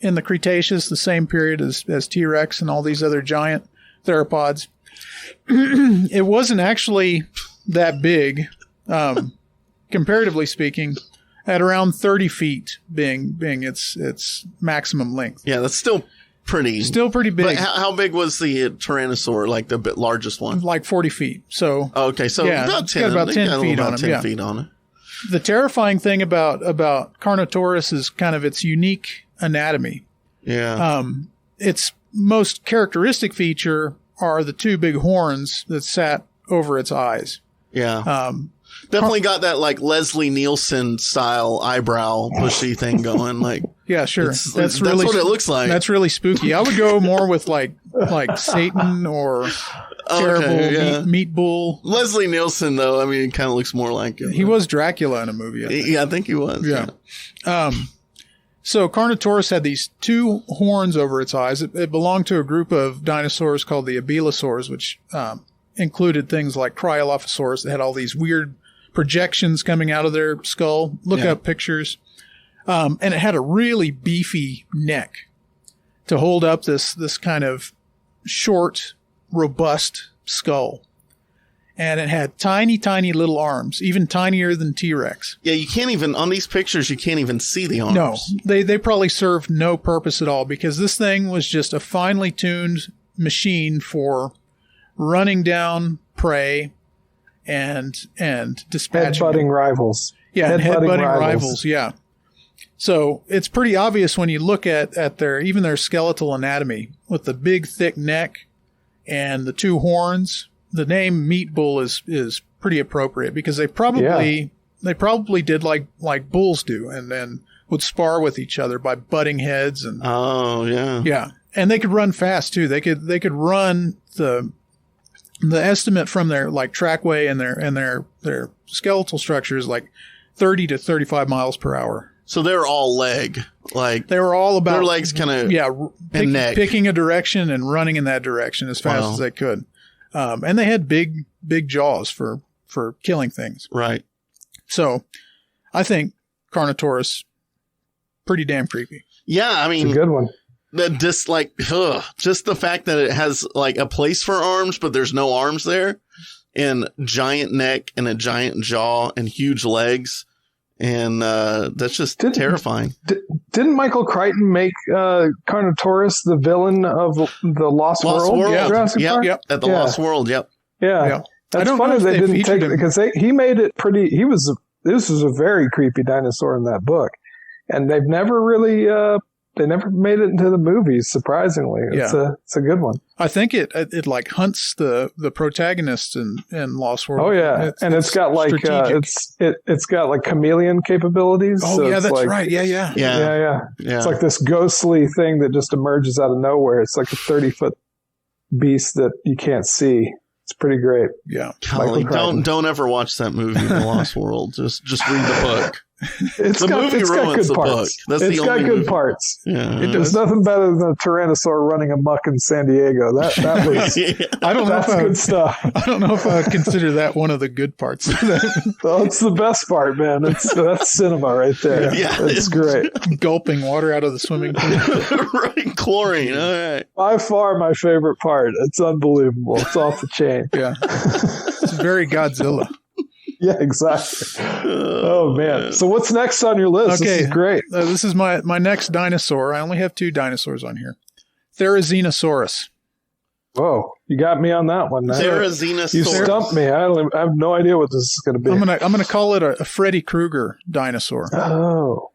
in the Cretaceous, the same period as T-Rex and all these other giant theropods. It wasn't actually that big, comparatively speaking, at around 30 feet being its maximum length. Yeah, that's still pretty big. But how big was the Tyrannosaur, like the largest one? Like 40 feet. So okay, so yeah, about it's 10. got about 10 got feet about on him. 10 Yeah. feet on it. The terrifying thing about Carnotaurus is kind of its unique anatomy. Yeah. Its most characteristic feature are the two big horns that sat over its eyes. Yeah. Definitely got that like Leslie Nielsen style eyebrow bushy thing going. Like, yeah, sure. That's what it looks like. That's really spooky. I would go more with like Satan or terrible meat bull. Leslie Nielsen, though, I mean, it kind of looks more like him. He was Dracula in a movie. I think. Yeah, I think he was. Yeah. So Carnotaurus had these two horns over its eyes. It belonged to a group of dinosaurs called the abelosaurs, which included things like Cryolophosaurus that had all these weird projections coming out of their skull. Look up pictures. And it had a really beefy neck to hold up this kind of short, robust skull. And it had tiny, tiny little arms, even tinier than T-Rex. Yeah, you can't even, on these pictures, you can't even see the arms. No, they probably served no purpose at all because this thing was just a finely tuned machine for running down prey and dispatching. Headbutting rivals. Yeah, headbutting rivals. Yeah. So it's pretty obvious when you look at their skeletal anatomy with the big thick neck and the two horns. The name meat bull is pretty appropriate because they probably did like bulls do and then would spar with each other by butting heads and yeah, and they could run fast too. They could run the estimate from their like trackway and their skeletal structure is like 30 to 35 miles per hour. So they're all leg, like they were all about their legs, kind of and neck, picking a direction and running in that direction as fast as they could. And they had big jaws for killing things. Right. So I think Carnotaurus, pretty damn creepy. Yeah. I mean, it's a good one. Just the fact that it has like a place for arms, but there's no arms there and giant neck and a giant jaw and huge legs. And that's just terrifying. Didn't Michael Crichton make Carnotaurus the villain of the Lost World? Yeah. Jurassic Park? Yep. At the Lost World. Yep. Yeah. That's funny they didn't take it because he made it pretty. This was a very creepy dinosaur in that book, and they've never really they never made it into the movies. Surprisingly, it's a good one. I think it like hunts the protagonist in Lost World. Oh yeah, it's got like it's got like chameleon capabilities. Oh so yeah, it's that's like, right. Yeah. It's like this ghostly thing that just emerges out of nowhere. It's like a 30-foot beast that you can't see. It's pretty great. Yeah. Golly, don't ever watch that movie, The Lost World. Just read the book. The movie ruins the book. That's the only movie. It's got good parts. Yeah. There's nothing better than a Tyrannosaur running amok in San Diego. That was I don't know that's if good stuff. I don't know if I would consider that one of the good parts. Well, it's the best part, man. That's cinema right there. Yeah. It's great. Gulping water out of the swimming pool. Right, chlorine. All right. By far my favorite part. It's unbelievable. It's off the chain. Yeah. It's very Godzilla. Yeah, exactly. Oh man. So what's next on your list? Okay. This is great. This is my next dinosaur. I only have 2 dinosaurs on here. Therizinosaurus. Whoa, you got me on that one. Therizinosaurus. You stumped me. I have no idea what this is going to be. I'm gonna call it a Freddy Krueger dinosaur. Oh.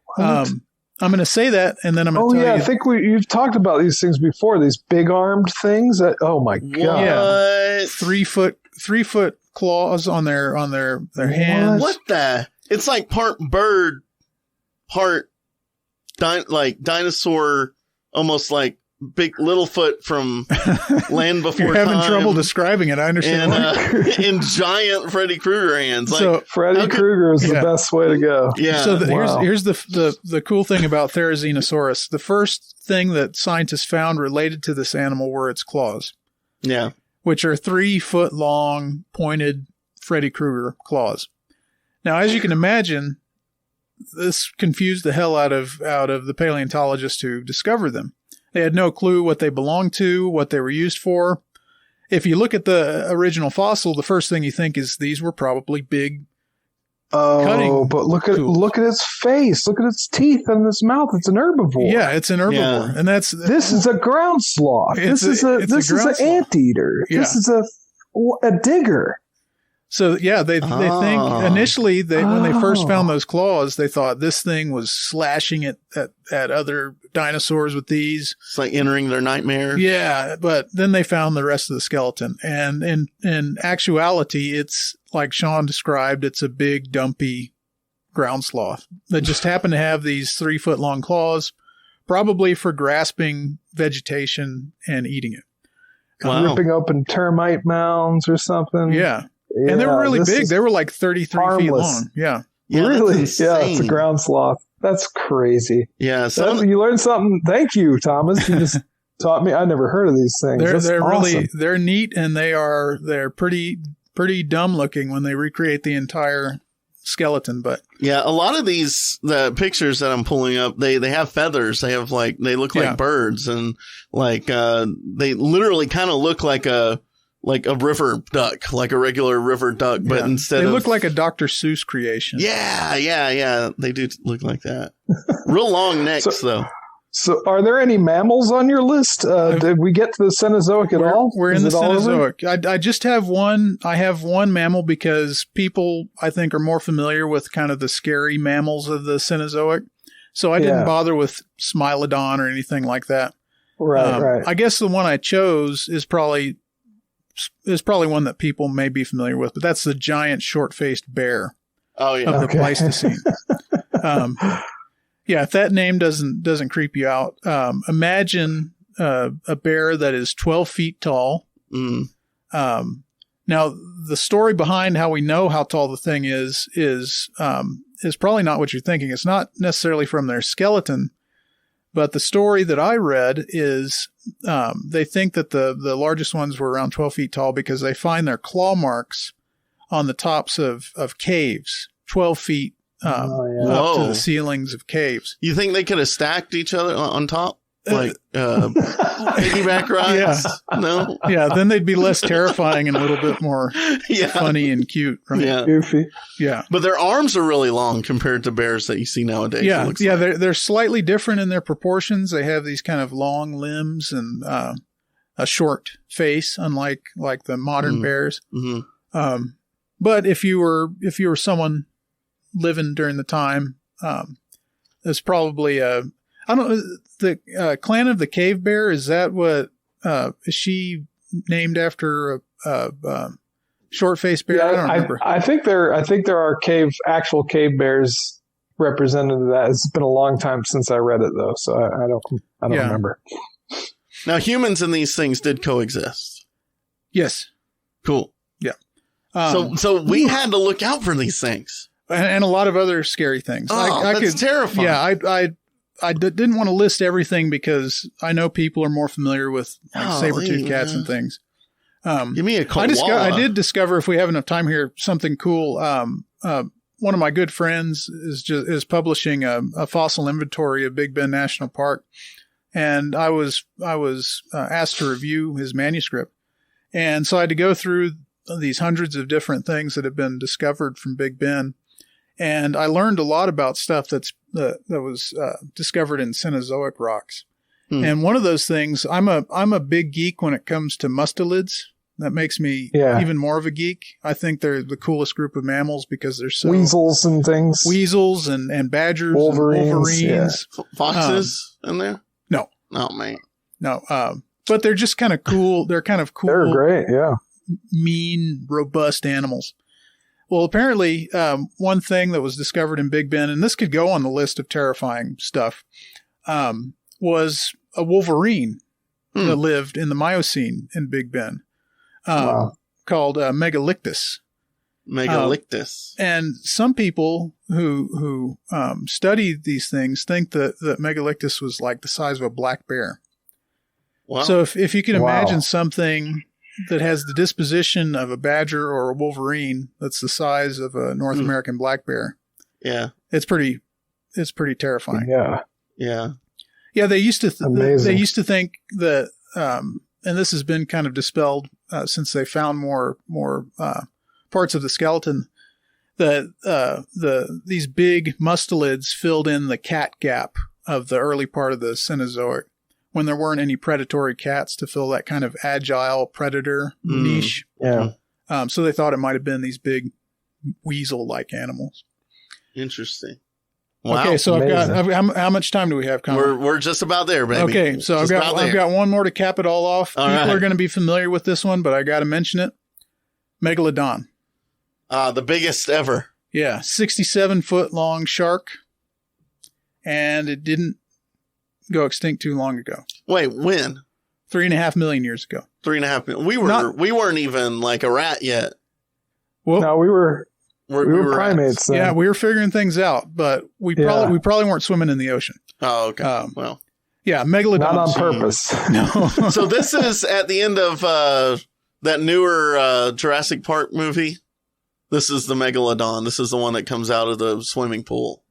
I'm going to say that, and then I'm going to tell you. I think you've talked about these things before. These big armed things. Oh my god! Yeah, 3 foot claws on their hands. What the? It's like part bird, part like dinosaur, almost like big Littlefoot from Land Before You're having Time. trouble describing it. I understand. And giant Freddy Krueger hands. So Freddy Krueger is the best way to go. Yeah. So here's the cool thing about Therizinosaurus. The first thing that scientists found related to this animal were its claws. Yeah. Which are 3 foot long, pointed Freddy Krueger claws. Now, as you can imagine, this confused the hell out of the paleontologists who discovered them. They had no clue what they belonged to, what they were used for. If you look at the original fossil, the first thing you think is these were probably big cutting. But look at its face. Look at its teeth and its mouth. It's an herbivore. Yeah, it's an herbivore, and this is a ground sloth. This is an anteater. Yeah. This is a digger. So yeah, they think initially when they first found those claws, they thought this thing was slashing at other dinosaurs with these. It's like entering their nightmare. Yeah, but then they found the rest of the skeleton, and in actuality, it's like Sean described. It's a big, dumpy ground sloth that just happened to have these 3 foot long claws, probably for grasping vegetation and eating it. Wow. Ripping open termite mounds or something. Yeah. And they were really big. They were like 33 feet long. Yeah. Really? Yeah, it's a ground sloth. That's crazy. Yeah. You learned something. Thank you, Thomas. You just taught me. I never heard of these things. They're awesome. really, they're neat, and they're pretty dumb looking when they recreate the entire skeleton. But yeah, a lot of the pictures that I'm pulling up, they have feathers. They have they look like birds, and they literally kind of look like a river duck, like a regular river duck, but instead they look like a Dr. Seuss creation. Yeah. They do look like that. Real long necks, though. So are there any mammals on your list? Did we get to the Cenozoic at all? We're in the Cenozoic. I just have one. I have one mammal because people, I think, are more familiar with kind of the scary mammals of the Cenozoic. So I didn't bother with Smilodon or anything like that. Right. I guess the one I chose is probably one that people may be familiar with, but that's the giant short-faced bear of the Pleistocene. If that name doesn't creep you out, imagine a bear that is 12 feet tall. Now, the story behind how we know how tall the thing is probably not what you're thinking. It's not necessarily from their skeleton, but the story that I read is they think that the largest ones were around 12 feet tall because they find their claw marks on the tops of caves, 12 feet up to the ceilings of caves. You think they could have stacked each other on top? Like piggyback rides? Yeah. No? Yeah, then they'd be less terrifying and a little bit more Yeah. funny and cute, right? Yeah. Goofy. Yeah. But their arms are really long compared to bears that you see nowadays. Yeah, it looks yeah, like. they're slightly different in their proportions. They have these kind of long limbs and a short face, unlike the modern bears. Mm-hmm. But if you were someone living during the time, there's probably I don't know, the clan of the cave bear. Is that what is she named after a short-faced bear? I don't remember. I think there are actual cave bears represented in that. It's been a long time since I read it though, so I don't remember. Now, humans and these things did coexist. Yes. Cool. Yeah. So we had to look out for these things. And a lot of other scary things. Oh, that's terrifying. Yeah, I didn't want to list everything because I know people are more familiar with saber-toothed cats and things. Give me a koala. I did discover, if we have enough time here, something cool. One of my good friends is publishing a fossil inventory of Big Bend National Park, and I was asked to review his manuscript, and so I had to go through these hundreds of different things that have been discovered from Big Bend, and I learned a lot about stuff that was discovered in Cenozoic rocks. And one of those things, I'm a big geek when it comes to mustelids. That makes me even more of a geek. I think they're the coolest group of mammals because they're so weasels and things. Weasels and badgers, Wolverines, and Wolverines. Yeah. Foxes in there? No. Oh man. No. But they're just kind of cool. They're kind of cool. They're great. Yeah. Mean, robust animals. Well, apparently, one thing that was discovered in Big Bend, and this could go on the list of terrifying stuff, was a wolverine that lived in the Miocene in Big Bend, called Megalictus. Megalictus. And some people who study these things think that Megalictus was like the size of a black bear. Wow. So if you can imagine something that has the disposition of a badger or a wolverine that's the size of a North American black bear, it's pretty terrifying. Yeah. They used to think that, and this has been kind of dispelled since they found more parts of the skeleton, that these big mustelids filled in the cat gap of the early part of the Cenozoic, when there weren't any predatory cats to fill that kind of agile predator niche. Yeah. So they thought it might have been these big weasel-like animals. Interesting. Wow. Okay, so how much time do we have, Connor? We're just about there, baby. Okay, so I've got one more to cap it all off. People are going to be familiar with this one, but I got to mention it. Megalodon. The biggest ever. Yeah, 67-foot long shark, and it didn't go extinct too long ago. Wait, when? 3.5 million years ago. 3.5 million. We weren't even like a rat yet. Well, no, we were rats. primates. Yeah, we were figuring things out, but we probably weren't swimming in the ocean. Oh, okay. Well, yeah, Megalodon. Not on purpose. No. So this is at the end of that newer Jurassic Park movie. This is the Megalodon. This is the one that comes out of the swimming pool.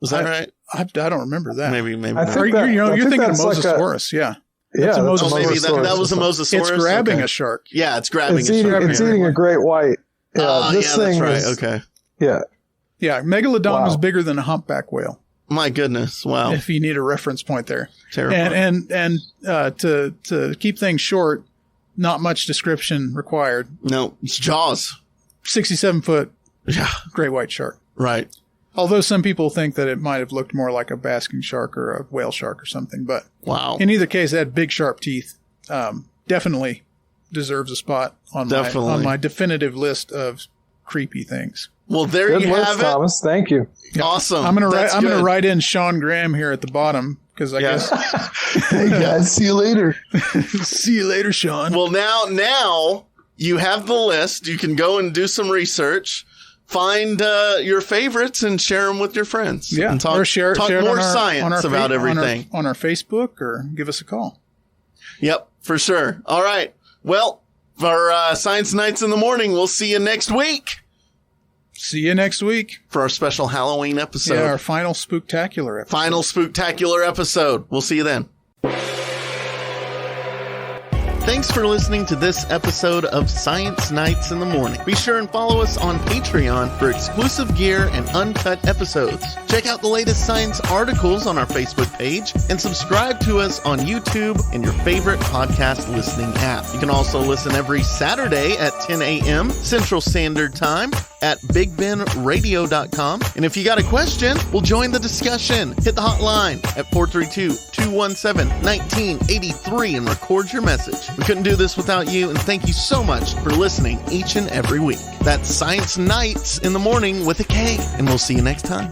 Is that right? I don't remember that. Maybe. I think you're thinking of Mosasaurus. Yeah, that's a Mosasaurus. Maybe that was a Mosasaurus. It's grabbing a shark. Yeah, it's grabbing it's a eating, shark. It's eating a great white. Yeah, that's right. Okay. Yeah. Yeah, Megalodon was bigger than a humpback whale. My goodness! Wow. If you need a reference point there. Terrifying. And to keep things short, not much description required. No, it's Jaws. 67-foot great white shark. Right. Although some people think that it might have looked more like a basking shark or a whale shark or something. But in either case, it had big, sharp teeth. Definitely deserves a spot on my definitive list of creepy things. Well, there you have it, Thomas. Thank you. Yeah. Awesome. I'm gonna write in Sean Graham here at the bottom because I guess. Hey guys, see you later. See you later, Sean. Well, now you have the list. You can go and do some research, find your favorites, and share them with your friends. Yeah, and talk more science about everything on our Facebook, or give us a call. Yep, for sure. All right. Well, for Science Nights in the Morning, we'll see you next week. See See you next week. for our special Halloween episode. Yeah, our final spooktacular episode. Final spooktacular episode. We'll see you then. Thanks for listening to this episode of Science Nights in the Morning. Be sure and follow us on Patreon for exclusive gear and uncut episodes. Check out the latest science articles on our Facebook page and subscribe to us on YouTube and your favorite podcast listening app. You can also listen every Saturday at 10 a.m. Central Standard Time at BigBenRadio.com. And if you got a question, we'll join the discussion. Hit the hotline at 432-217-1983 and record your message. We couldn't do this without you, and thank you so much for listening each and every week. That's Science Nights in the Morning with a K, and we'll see you next time.